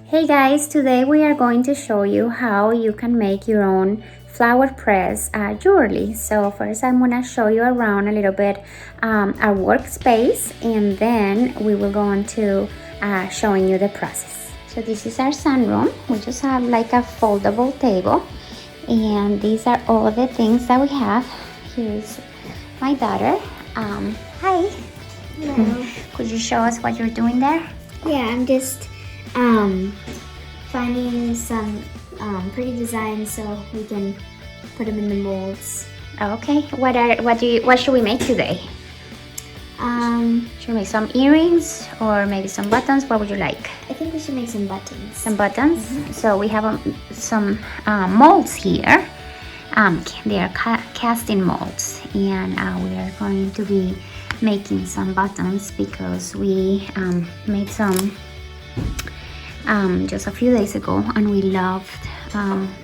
Hey guys, today we are going to show you how you can make your own flower press jewelry. So first I'm going to show you around a little bit our workspace, and then we will go on to showing you the process. So this is our sunroom. We just have like a foldable table, and these are all the things that we have. Here's my daughter. Hi. Hello. Could you show us what you're doing there? Yeah, I'm just finding some pretty designs so we can put them in the molds. Okay. What should we make today? Should we make some earrings or maybe some buttons? What would you like? I think we should make some buttons. Some buttons. So we have some molds here. They are casting molds, and we are going to be making some buttons because we made some just a few days ago, and we loved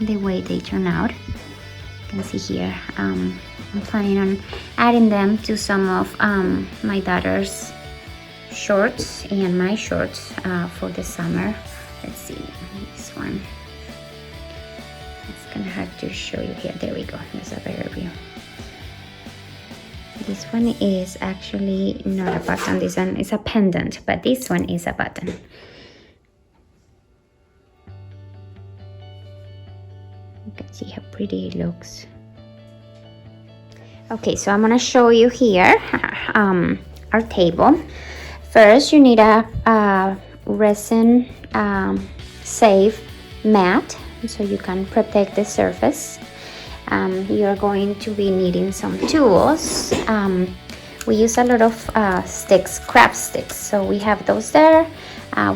the way they turn out. You can see here. I'm planning on adding them to some of my daughter's shorts and my shorts for the summer. Let's see this one. It's kind of hard to show you here. There we go. There's a better view. This one is actually not a button. This one is a pendant, but this one is a button. You can see how pretty it looks. Okay, so I'm gonna show you here our table. First, you need a resin safe mat so you can protect the surface. You're going to be needing some tools. We use a lot of sticks, craft sticks, so we have those there.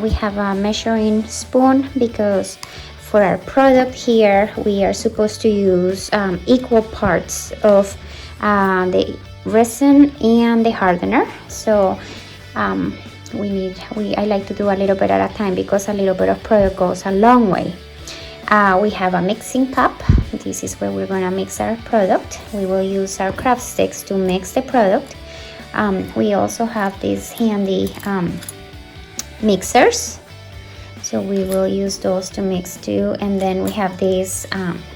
We have a measuring spoon because for our product here we are supposed to use equal parts of the resin and the hardener. So I like to do a little bit at a time because a little bit of product goes a long way. We have a mixing cup. This is where we're going to mix our product. We will use our craft sticks to mix the product. We also have these handy mixers, so we will use those to mix too. And then we have these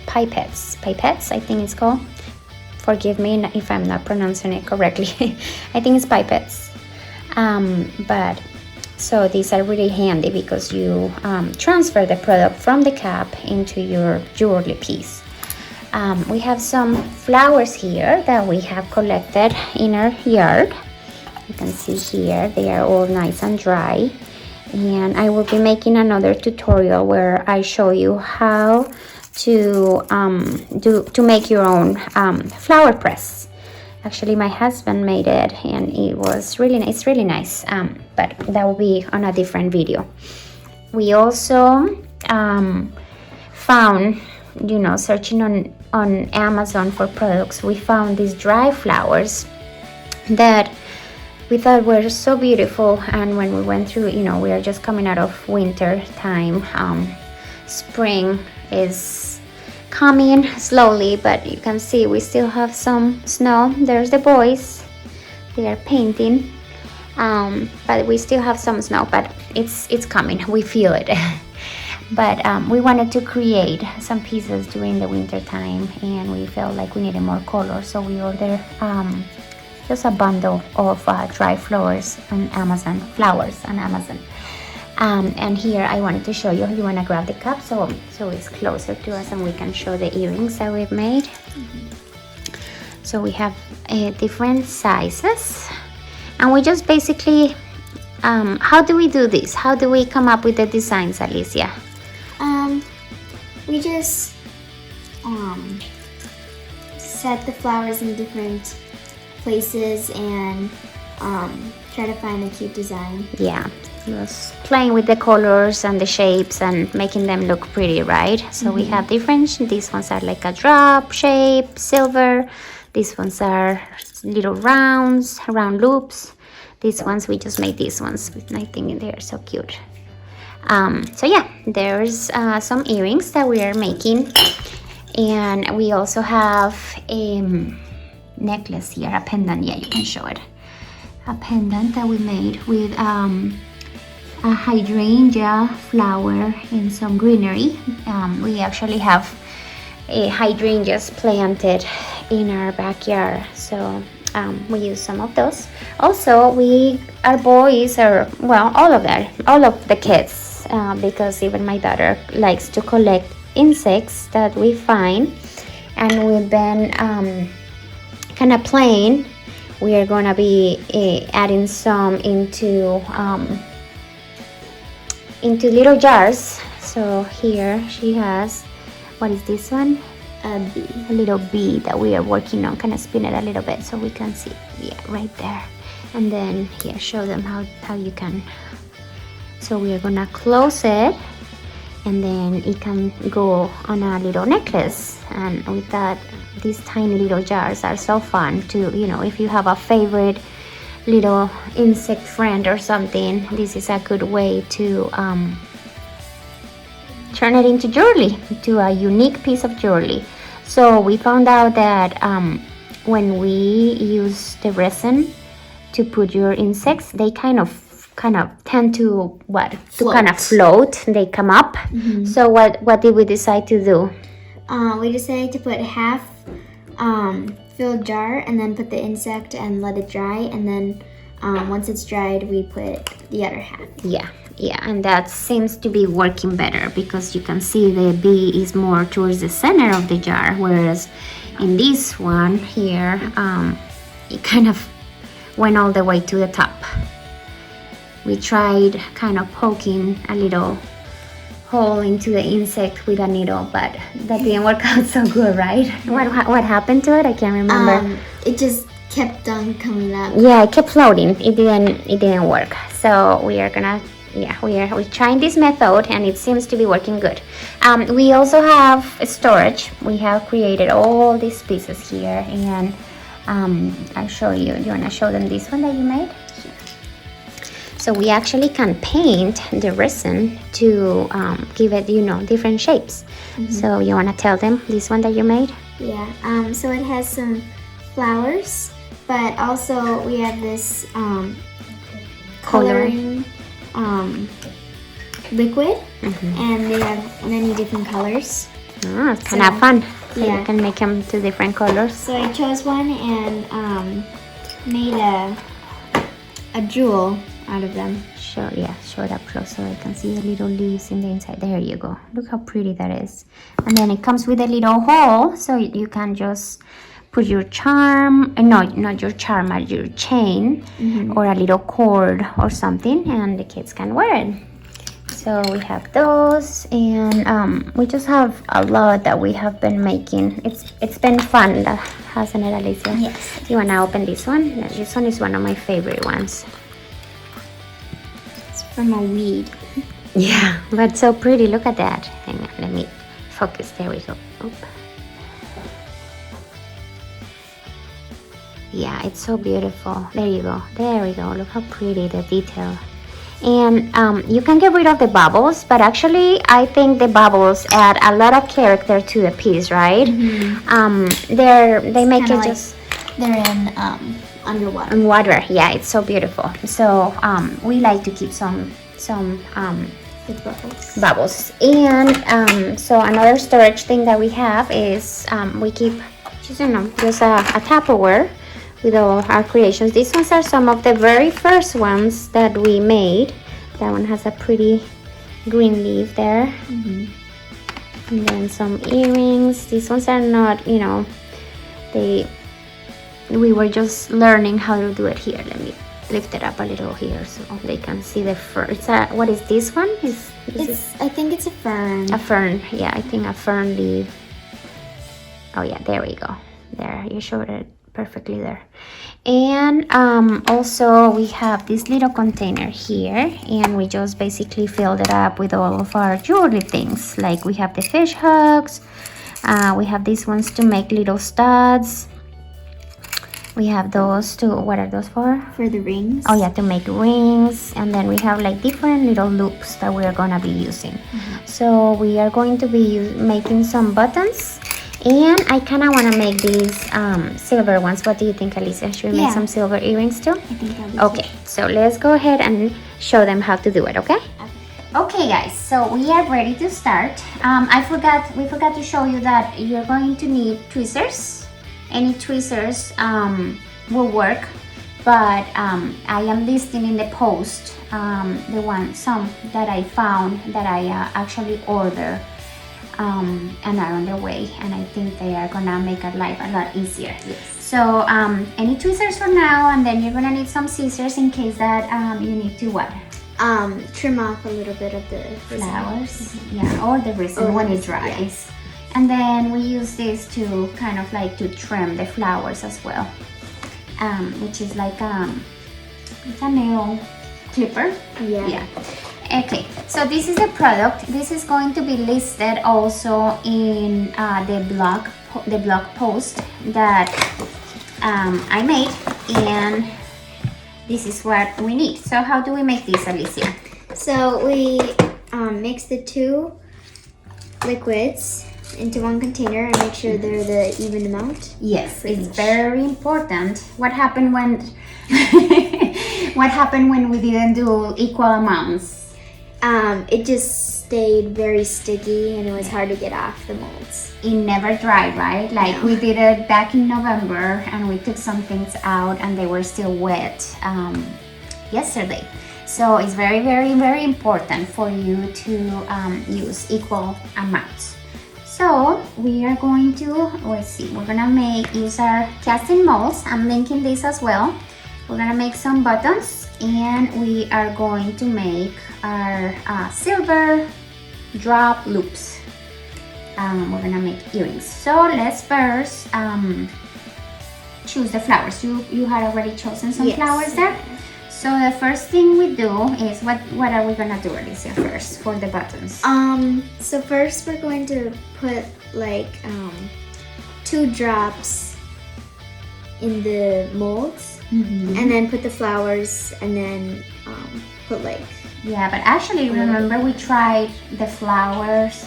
pipettes, I think it's called. Forgive me if I'm not pronouncing it correctly. I think it's pipettes. So these are really handy because you transfer the product from the cap into your jewelry piece. We have some flowers here that we have collected in our yard. You can see here they are all nice and dry. And I will be making another tutorial where I show you how to make your own flower press. Actually, my husband made it, and it's really nice. But that will be on a different video. We also found, searching on Amazon for products, we found these dry flowers that we thought were so beautiful. And when we went through, we are just coming out of winter time. Spring is coming slowly, but you can see we still have some snow. There's the boys, they are painting, but we still have some snow, but it's coming, we feel it. But we wanted to create some pieces during the winter time, and we felt like we needed more color, so we ordered just a bundle of dry flowers on Amazon. And here I wanted to show you. You want to grab the cup so it's closer to us and we can show the earrings that we've made. So we have different sizes, and we just basically how do we do this? How do we come up with the designs, Alicia? We just set the flowers in different places and try to find a cute design. Yeah, just playing with the colors and the shapes and making them look pretty, right? So we have different, these ones are like a drop shape, silver. These ones are little round loops. These ones, we just made these ones. I think they are so cute. So yeah, there's some earrings that we are making. And we also have a necklace here, a pendant. Yeah, you can show it. A pendant that we made with a hydrangea flower and some greenery. We actually have hydrangeas planted in our backyard, so we use some of those. Also, our boys are, well, all of the kids, because even my daughter likes to collect insects that we find, and we've been kind of playing. We are gonna be adding some into little jars. So here she has, what is this one? A bee. A little bee that we are working on. Kind of spin it a little bit so we can see. Yeah, right there. And then here, show them how you can. So we are gonna close it, and then it can go on a little necklace. And with that, these tiny little jars are so fun to, if you have a favorite little insect friend or something, this is a good way to turn it into jewelry, to a unique piece of jewelry. So we found out that when we use the resin to put your insects, they kind of tend to kind of float. They come up. Mm-hmm. So what did we decide to do? We decided to put half filled jar and then put the insect and let it dry, and then once it's dried, we put the other half. Yeah, and that seems to be working better because you can see the bee is more towards the center of the jar, whereas in this one here, it kind of went all the way to the top. We tried kind of poking a little hole into the insect with a needle, but that didn't work out so good, right? What happened to it? I can't remember. It just kept on coming up. Yeah, it kept floating. It didn't work. So we are gonna, we're trying this method, and it seems to be working good. We also have storage. We have created all these pieces here, and I'll show you. You wanna show them this one that you made? So we actually can paint the resin to give it, different shapes. Mm-hmm. So you want to tell them this one that you made? Yeah, so it has some flowers, but also we have this coloring liquid, mm-hmm. and they have many different colors. Oh, it's kind of fun. So you can make them to different colors. So I chose one and made a jewel out of them. Show it up close so I can see the little leaves in the inside. There you go. Look how pretty that is. And then it comes with a little hole, so you can just put your charm, not your charm, but your chain, mm-hmm. or a little cord or something, and the kids can wear it. So we have those, and we just have a lot that we have been making. It's been fun, hasn't it, Alicia? Yes. You wanna open this one? This one is one of my favorite ones. From a weed. Yeah, but so pretty. Look at that. Hang on, let me focus. There we go. Oop. Yeah, it's so beautiful. There you go. There we go. Look how pretty the detail. And you can get rid of the bubbles, but actually I think the bubbles add a lot of character to the piece, right? Mm-hmm. They make it just... They're in underwater. In water, yeah, it's so beautiful. So we like to keep some bubbles. And so another storage thing that we have is we keep just a Tupperware with all our creations. These ones are some of the very first ones that we made. That one has a pretty green leaf there. Mm-hmm. And then some earrings. These ones are not, we were just learning how to do it here. Let me lift it up a little here so they can see the fern. What is this one? I think it's a fern. A fern, yeah, I think a fern leaf. Oh yeah, there we go. There, you showed it perfectly there. And also we have this little container here, and we just basically filled it up with all of our jewelry things. Like we have the fish hooks, we have these ones to make little studs. We have those too. What are those for? For the rings. Oh yeah, to make rings. And then we have like different little loops that we're gonna be using. Mm-hmm. So we are going to be making some buttons, And I kind of want to make these silver ones. What do you think, Alicia? Should we make some silver earrings too? I think that'll be Okay, so let's go ahead and show them how to do it, okay? Okay guys, so we are ready to start. We forgot to show you that you're going to need tweezers. Any tweezers will work, but I am listing in the post some that I found that I actually ordered and are on their way, and I think they are gonna make our life a lot easier. Yes. So any tweezers for now, and then you're gonna need some scissors in case that you need to what? Trim off a little bit of the flowers, yeah, or the resin when it dries. Yeah. And then we use this to kind of like to trim the flowers as well, which is like it's a nail clipper. Yeah. Okay, so this is the product. This is going to be listed also in the blog post that I made, and this is what we need. So how do we make this, Alicia? So we mix the two liquids into one container and make sure they're the even amount. Yes, it's very important. What happened when we didn't do equal amounts? It just stayed very sticky and it was hard to get off the molds. It never dried, right? Like we did it back in November and we took some things out and they were still wet yesterday. So it's very, very, very important for you to use equal amounts. So we are going to, let's see, we're gonna use our casting molds. I'm linking this as well. We're gonna make some buttons, and we are going to make our silver drop loops. We're gonna make earrings. So let's first choose the flowers. You had already chosen some flowers there. So the first thing we do is what are we gonna do, Alicia, first for the buttons? So first we're going to put like 2 drops in the molds. And then put the flowers, and then put like... Yeah, but actually remember we tried the flowers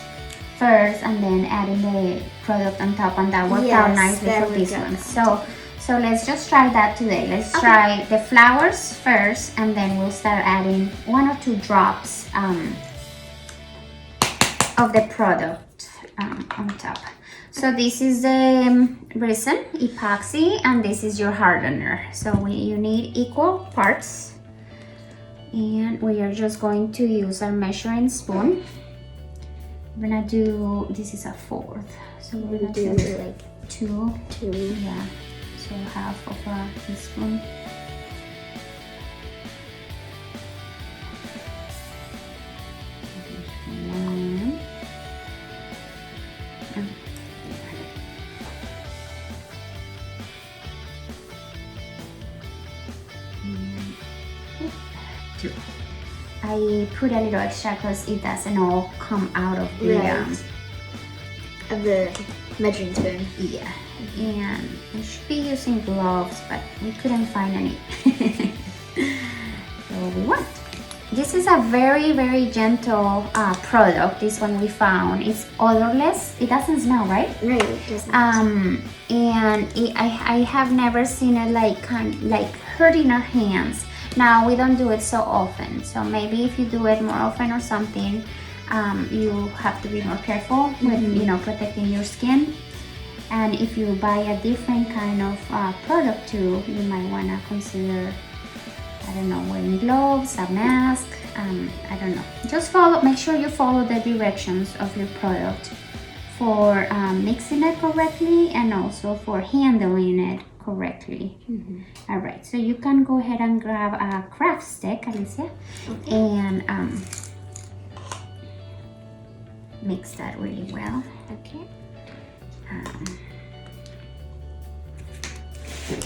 first and then adding the product on top, and that worked out nicely for this one. So let's just try that today. Let's try the flowers first, and then we'll start adding 1 or 2 drops of the product on top. So this is the resin, epoxy, and this is your hardener. So you need equal parts. And we are just going to use our measuring spoon. We're gonna do, this is a 1/4. So we're gonna do like 2. Yeah, so half of a teaspoon. I put a little extra because it doesn't all come out of the measuring spoon. Yeah, and we should be using gloves, but we couldn't find any. So we won't. This is a very, very gentle product. This one we found. It's odorless. It doesn't smell, right? Right, it doesn't. And I have never seen it like hurting our hands. Now we don't do it so often, so maybe if you do it more often or something, you have to be more careful with protecting your skin. And if you buy a different kind of product too, you might want to consider, I don't know, wearing gloves, a mask, I don't know. Just make sure you follow the directions of your product for mixing it correctly and also for handling it correctly. All right, so you can go ahead and grab a craft stick, Alicia, and mix that really well. Okay.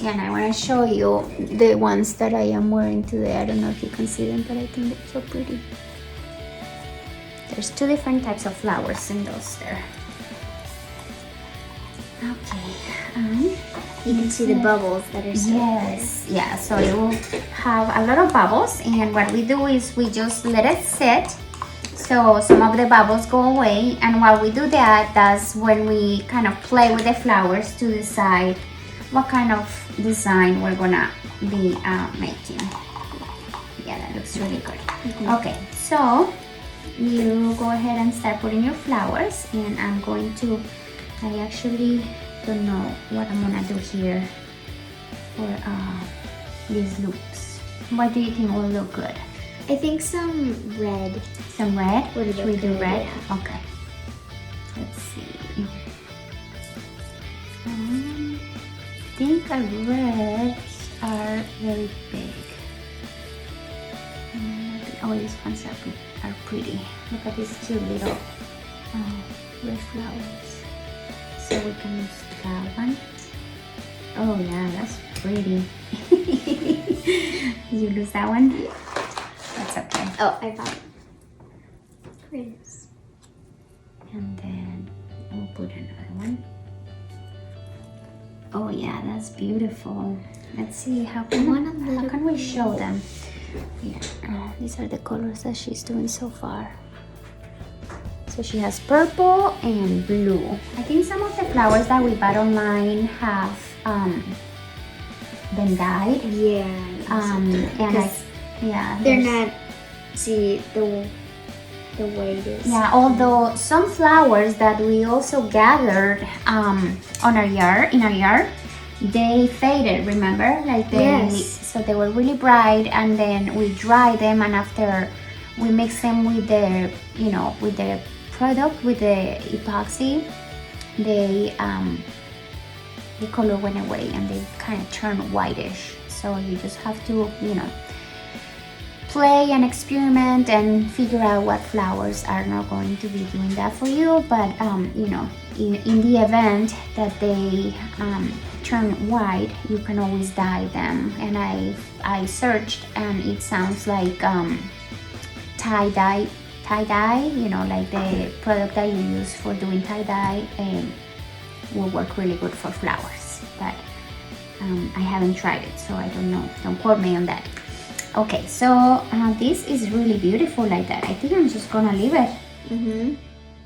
And I want to show you the ones that I am wearing today. I don't know if you can see them, but I think they're so pretty. There's 2 different types of flowers in those there. Okay. You can see the bubbles that are still there. Yeah, so it will have a lot of bubbles, and what we do is we just let it sit so some of the bubbles go away. And while we do that, that's when we kind of play with the flowers to decide what kind of design we're gonna be making. Yeah, that looks really good. Okay, so you go ahead and start putting your flowers, and I'm going to, I actually don't know what I'm gonna do here for these loops. What do you think will look good? I think some red. Some red? Would Should we do good, red? yeah. Okay. Let's see. I think our reds are very big. Oh, these ones are pretty. Look at these cute little red flowers. So we can use that one. Oh yeah, that's pretty. Did you lose that one? Yeah. That's okay. Oh, I got it. Here it is. And then we'll put another one. Oh yeah, that's beautiful. Let's see, how can we show them? Here, these are the colors that she's doing so far. So she has purple and blue. I think some of the flowers that we bought online have been dyed. Yeah. And yeah, they're not. See the way it is. Yeah, although some flowers that we also gathered in our yard, they faded. Remember, like so they were really bright, and then we dried them, and after we mix them with the with the product, with the epoxy, the color went away and they kind of turned whitish. So you just have to play and experiment and figure out what flowers are not going to be doing that for you. But in the event that they turn white, you can always dye them. And I searched, and it sounds like tie-dye, like the product that you use for doing tie-dye will work really good for flowers. But I haven't tried it, so I don't know. Don't quote me on that. Okay, so this is really beautiful like that. I think I'm just gonna leave it.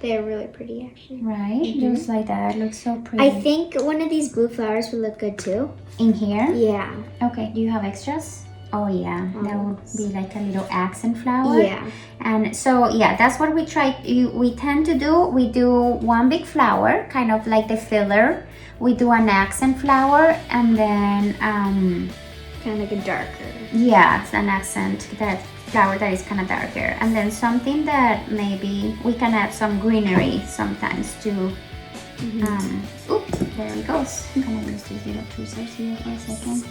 They're really pretty, actually. Right? Just like that. It looks so pretty. I think one of these blue flowers would look good too. In here? Yeah. Okay, do you have extras? Oh yeah, that would be like a little accent flower. Yeah. And so yeah, that's what we try. We tend to do. We do one big flower, kind of like the filler. We do an accent flower, and then kind of like a darker. Yeah, it's an accent, that flower that is kind of darker, and then something that maybe we can add some greenery sometimes too. Oops, there it goes. I'm gonna use these little tweezers here for a second.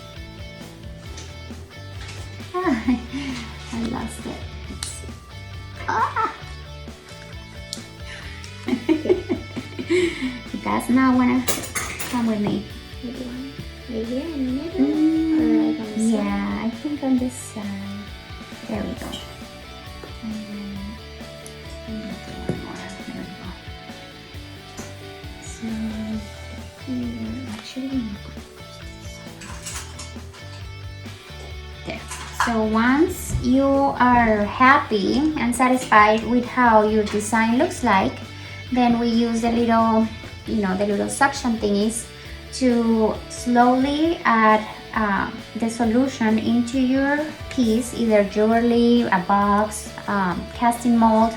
I lost it. Let's see. Ah! You guys now wanna come with me? Maybe one right here in the middle, or like on the side? Yeah, I think on this side. There we go. And then do one more. There we go. So here, actually, there. So once you are happy and satisfied with how your design looks like, then we use the little, the little suction thingies to slowly add the solution into your piece, either jewelry, a box, casting mold,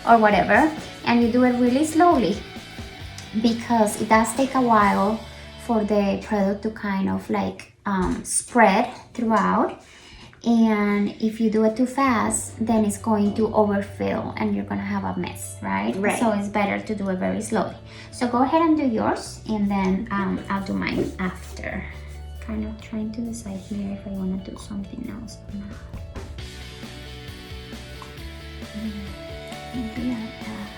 or whatever. And you do it really slowly, because it does take a while for the product to kind of like spread throughout. And if you do it too fast, then it's going to overfill and you're gonna have a mess, right? So it's better to do it very slowly. So go ahead and do yours, and then I'll do mine after. Kind of trying to decide here if I want to do something else or not. Maybe I'll add.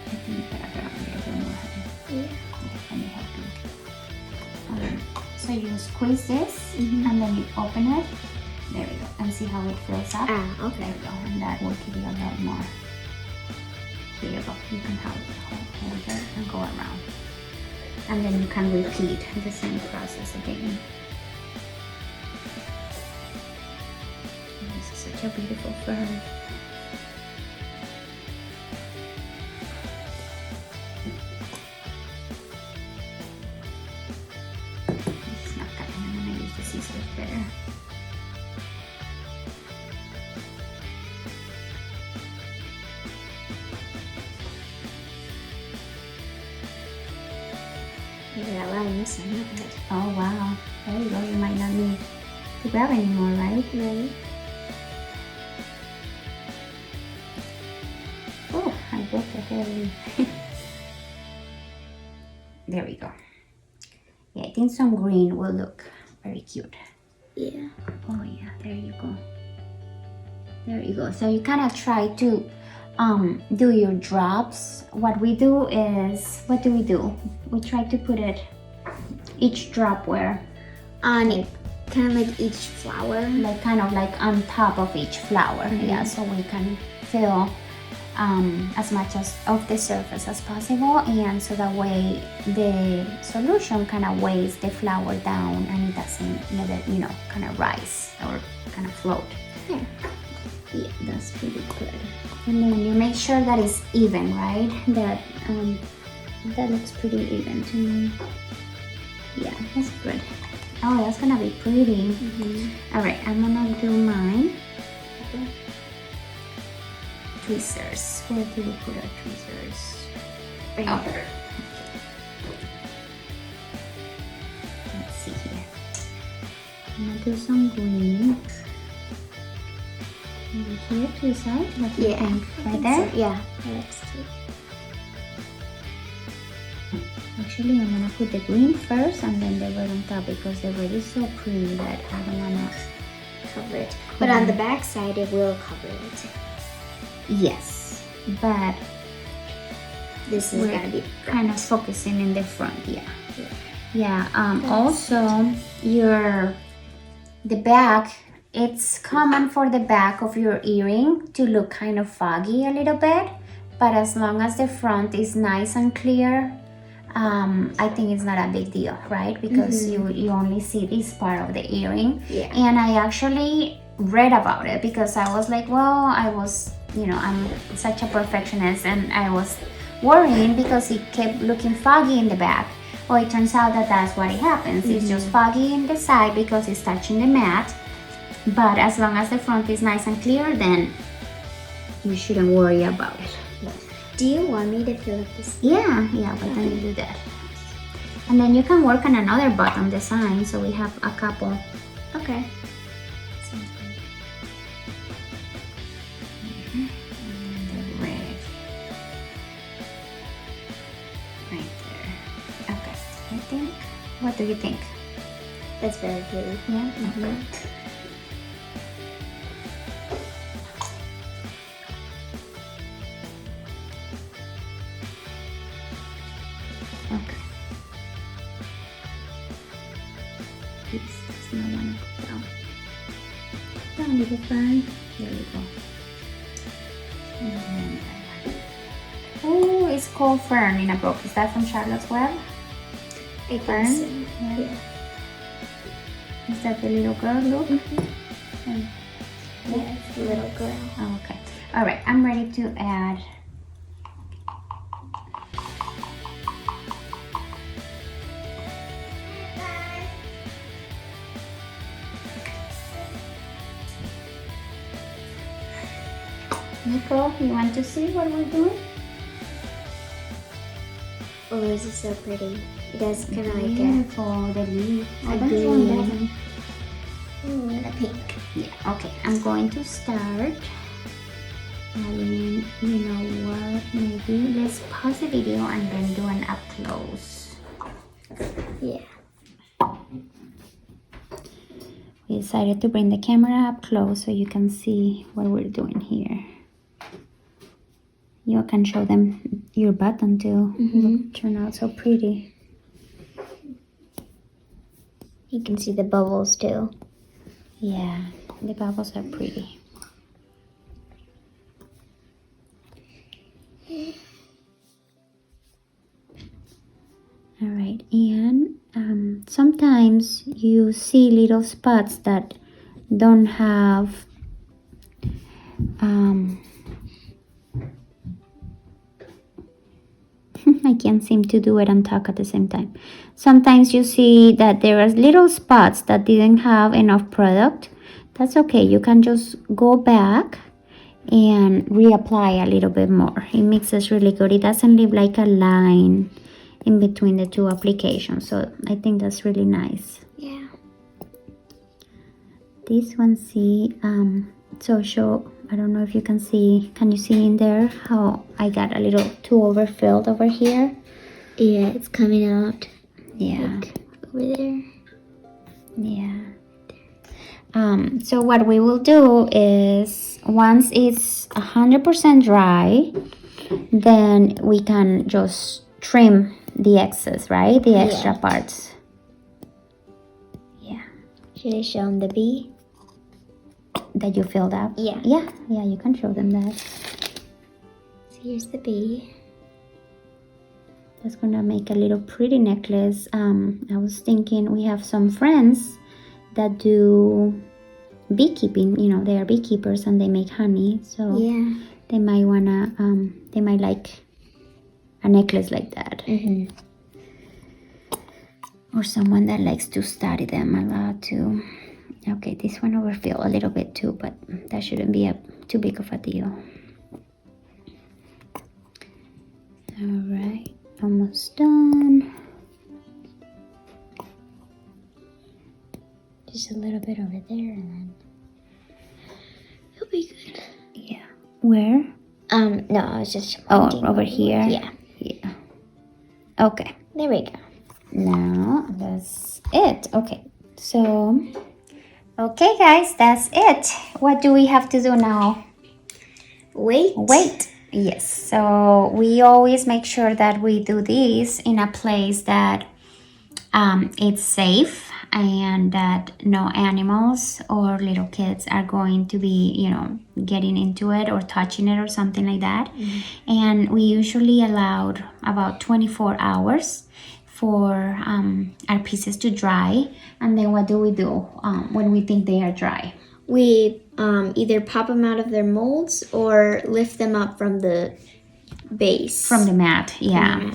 I think that I'll add a little bit more. Let me help you. So you squeeze this, and then you open it. There we go. And see how it fills up. Okay. There we go. And that will give you a lot more. Here you go. You can hold it and go around. and then you can repeat the same process again. This is such a beautiful fern. This is not cutting, I'm gonna use the scissors better. You got a lot of missing, not bad. Oh wow, there you go, you might not need to grab anymore, right? Right. Oh, I broke the whole. There we go. Yeah, I think some green will look very cute. Yeah. Oh yeah, there you go. There you go. So you kind of try to do your drops. What we do is, what do? We try to put it, each drop where? On Like, kind of like each flower. like kind of like on top of each flower. Yeah, so we can fill as much as of the surface as possible, and so that way the solution kind of weighs the flower down and it doesn't let it, you know, kind of rise or kind of float. Yeah. Yeah, that's pretty good. And then you make sure that it's even, right? That looks pretty even to me. Yeah, that's good. Oh, that's gonna be pretty. All right, I'm gonna do mine. Okay. Tweezers. Where do we put our tweezers? Right Oh. here. Let's see here. I'm gonna do some green. Maybe here to the side. What do you Yeah. think? I Right think there? so. Yeah, that looks cute. Actually, I'm gonna put the green first and then the red on top because the red is so pretty that I don't wanna Cover it. But on the back side, it will cover it. Yes, but This is we're gonna be kind of focusing in the front. Yeah. Yeah. Yeah. Also, the back. It's common for the back of your earring to look kind of foggy a little bit, but as long as the front is nice and clear, I think it's not a big deal, right? Because you only see this part of the earring. Yeah. And I actually read about it because I was like, well, I was, you know, I'm such a perfectionist and I was worrying because it kept looking foggy in the back. Well, it turns out that that's what it happens. It's just foggy in the side because it's touching the mat. But as long as the front is nice and clear, then you shouldn't worry about it. Do you want me to fill up this? Yeah, but then you do that. And then you can work on another bottom design, so we have a couple. Okay. And the red. Right there. Okay, I think, what do you think? That's very pretty. Yeah? Okay. Okay. Please, does not want to go down. Down, little fern. There we go. And then that one. Oh, it's called Fern in a book. Is that from Charlotte's Web? I Fern? think so. Yeah. Yeah. Is that the little girl? Look. Yes, little girl. Oh, okay. All right. I'm ready to add. Nico, you want to see what we're doing? Oh, this is so pretty. It does kind of like a Beautiful, the leaf. a Which green. one doesn't? and a pink. Yeah, okay. I'm going to start adding, you know what, maybe let's pause the video and then do an up close. Yeah. We decided to bring the camera up close so you can see what we're doing here. You can show them your button too. Look, turn out so pretty. You can see the bubbles too. Yeah, the bubbles are pretty. All right, sometimes you see little spots that don't have I can't seem to do it and talk at the same time. Sometimes you see that there are little spots that didn't have enough product. That's okay. You can just go back and reapply a little bit more. It mixes really good. It doesn't leave like a line in between the two applications. So I think that's really nice. Yeah. This one, see, show, I don't know if you can see, can you see in there how I got a little too overfilled over here? Yeah, it's coming out. Yeah. Like over there. Yeah. So what we will do is once it's 100% dry, then we can just trim the excess, right? The extra parts. Yeah. Should I show them the bee? That you filled up? Yeah. Yeah, you can show them that. So here's the bee. That's gonna make a little pretty necklace. I was thinking we have some friends that do beekeeping. You know, they are beekeepers and they make honey. So yeah, they might wanna, they might like a necklace like that. Mm-hmm. Or someone that likes to study them a lot too. Okay, this one overfilled a little bit too, but that shouldn't be too big of a deal. All right, almost done. Just a little bit over there, and then it'll be good. Yeah. Where? No, I was just over here. Yeah. Yeah. Okay. There we go. Now that's it. Okay. So. Okay, guys, that's it. What do we have to do now? Wait. Yes. So we always make sure that we do this in a place that it's safe and that no animals or little kids are going to be, you know, getting into it or touching it or something like that. Mm-hmm. And we usually allowed about 24 hours for our pieces to dry. And then what do we do when we think they are dry? We either pop them out of their molds or lift them up from the base. From the mat, yeah.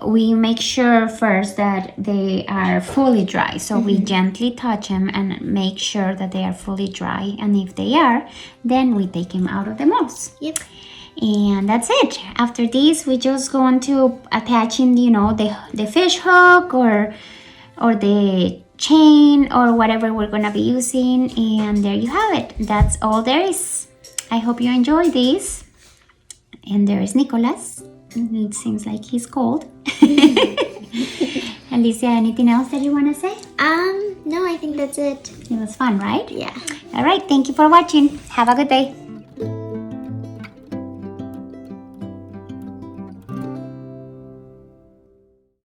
We make sure first that they are fully dry. So we gently touch them and make sure that they are fully dry. And if they are, then we take them out of the molds. Yep. And that's it. After this, we just go on to attaching, you know, the fish hook or the chain or whatever we're gonna be using. And there you have it. That's all there is. I hope you enjoy this. And there is Nicholas. It seems like he's cold. Alicia, anything else that you want to say? No, I think that's it. It was fun, right? Yeah. All right. Thank you for watching. Have a good day.